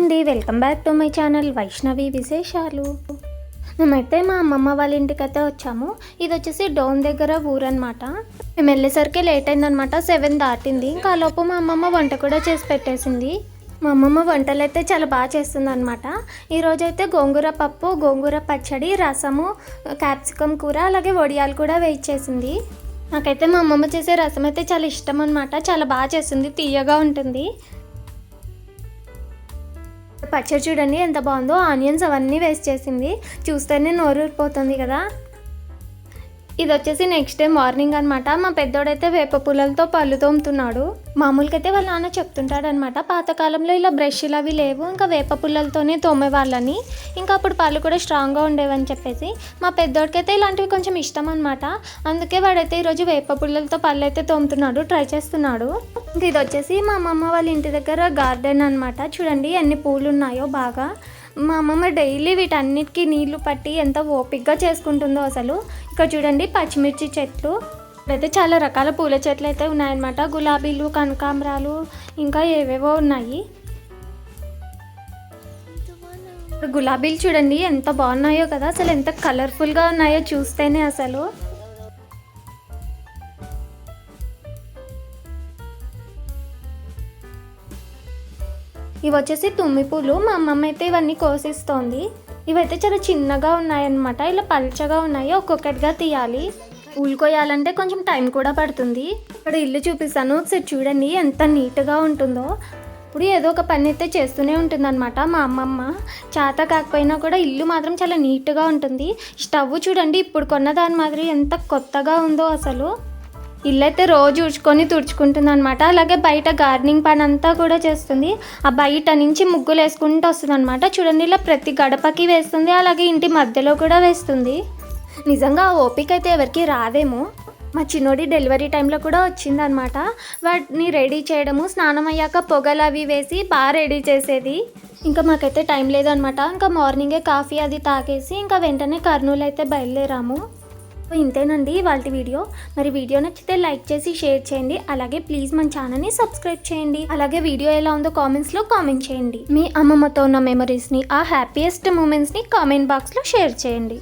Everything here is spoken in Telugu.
అండి, welcome back to my channel Vaishnavi విశేషాలు. మేమైతే మా అమ్మమ్మ వాళ్ళ ఇంటికైతే వచ్చాము. ఇది వచ్చేసి డోన్ దగ్గర ఊరనమాట. మేము వెళ్ళేసరికి లేట్ అయిందనమాట, 7 దాటింది. ఇంకా లోపు మా అమ్మమ్మ వంట కూడా చేసి పెట్టేసింది. మా అమ్మమ్మ వంటలు అయితే చాలా బాగా చేస్తుంది అనమాట. ఈరోజైతే గోంగూర పప్పు, గోంగూర పచ్చడి, రసము, క్యాప్సికమ్ కూర, అలాగే వడియాలు కూడా వేయించేసింది. నాకైతే మా అమ్మమ్మ చేసే రసం అయితే చాలా ఇష్టం అనమాట. చాలా బాగా చేస్తుంది, తీయగా ఉంటుంది. పచ్చడి చూడండి ఎంత బాగుందో, ఆనియన్స్ అవన్నీ వేస్ట్ చేసింది. చూస్తేనే నోరు ఊరిపోతుంది కదా. ఇది వచ్చేసి నెక్స్ట్ డే మార్నింగ్ అనమాట. మా పెద్దోడైతే వేప పుల్లలతో పళ్ళు తోముతున్నాడు. మామూలుగా అయితే వాళ్ళ నాన్న చెప్తుంటాడు అనమాట, పాతకాలంలో ఇలా బ్రష్లు అవి లేవు, ఇంకా వేప పుల్లలతోనే తోమేవాళ్ళని, ఇంకా అప్పుడు పళ్ళు కూడా స్ట్రాంగ్గా ఉండేవని చెప్పేసి. మా పెద్దోడికైతే ఇలాంటివి కొంచెం ఇష్టం అనమాట. అందుకే వాడైతే ఈరోజు వేప పుల్లలతో పళ్ళు అయితే తోముతున్నాడు, ట్రై చేస్తున్నాడు. ఇంకా ఇది వచ్చేసి మా అమ్మమ్మ వాళ్ళ ఇంటి దగ్గర గార్డెన్ అనమాట. చూడండి ఎన్ని పూలు ఉన్నాయో బాగా. మా అమ్మమ్మ డైలీ వీటన్నిటికీ నీళ్లు పట్టి ఎంత ఓపికగా చేసుకుంటుందో అసలు. ఇక్కడ చూడండి పచ్చిమిర్చి చెట్లు, ఇక్కడైతే చాలా రకాల పూల చెట్లు అయితే ఉన్నాయన్నమాట. గులాబీలు, కనకాంబరాలు, ఇంకా ఏవేవో ఉన్నాయి. గులాబీలు చూడండి ఎంత బాగున్నాయో కదా, అసలు ఎంత కలర్ఫుల్గా ఉన్నాయో చూస్తేనే అసలు. ఇవి వచ్చేసి తుమ్మి పూలు. మా అమ్మమ్మ అయితే ఇవన్నీ కోసిస్తోంది. ఇవైతే చాలా చిన్నగా ఉన్నాయన్నమాట, ఇలా పల్చగా ఉన్నాయి, ఒక్కొక్కటిగా తీయాలి. పూలు కోయాలంటే కొంచెం టైం కూడా పడుతుంది. ఇక్కడ ఇల్లు చూపిస్తాను, ఒకసారి చూడండి ఎంత నీట్గా ఉంటుందో. ఇప్పుడు ఏదో ఒక పని అయితే చేస్తూనే ఉంటుందన్నమాట మా అమ్మమ్మ. చేత కాకపోయినా కూడా ఇల్లు మాత్రం చాలా నీట్గా ఉంటుంది. స్టవ్ చూడండి ఇప్పుడు కొన్న దాని మాదిరి ఎంత కొత్తగా ఉందో అసలు. ఇల్లు అయితే రోజు ఊడ్చుకొని తుడుచుకుంటుంది అనమాట. అలాగే బయట గార్డెనింగ్ పని అంతా కూడా చేస్తుంది. ఆ బయట నుంచి ముగ్గులు వేసుకుంటూ వస్తుంది అనమాట. చూడండి ఇలా ప్రతి గడపకి వేస్తుంది, అలాగే ఇంటి మధ్యలో కూడా వేస్తుంది. నిజంగా ఓపిక అయితే ఎవరికి రాదేమో. మా చిన్నోడి డెలివరీ టైంలో కూడా వచ్చిందనమాట. వాటిని రెడీ చేయడము, స్నానం అయ్యాక పొగలు అవి వేసి బాగా రెడీ చేసేది. ఇంకా మాకైతే టైం లేదనమాట. ఇంకా మార్నింగే కాఫీ అది తాగేసి ఇంకా వెంటనే కర్నూలు అయితే బయలుదేరాము. ఇంతేనండి వాళ్ళ వీడియో. మరి వీడియో నచ్చితే లైక్ చేసి షేర్ చేయండి. అలాగే ప్లీజ్ మన ఛానల్ని సబ్స్క్రైబ్ చేయండి. అలాగే వీడియో ఎలా ఉందో కామెంట్స్లో కామెంట్ చేయండి. మీ అమ్మమ్మతో ఉన్న మెమరీస్ని, ఆ హ్యాపీయెస్ట్ మూమెంట్స్ని కామెంట్ బాక్స్లో షేర్ చేయండి.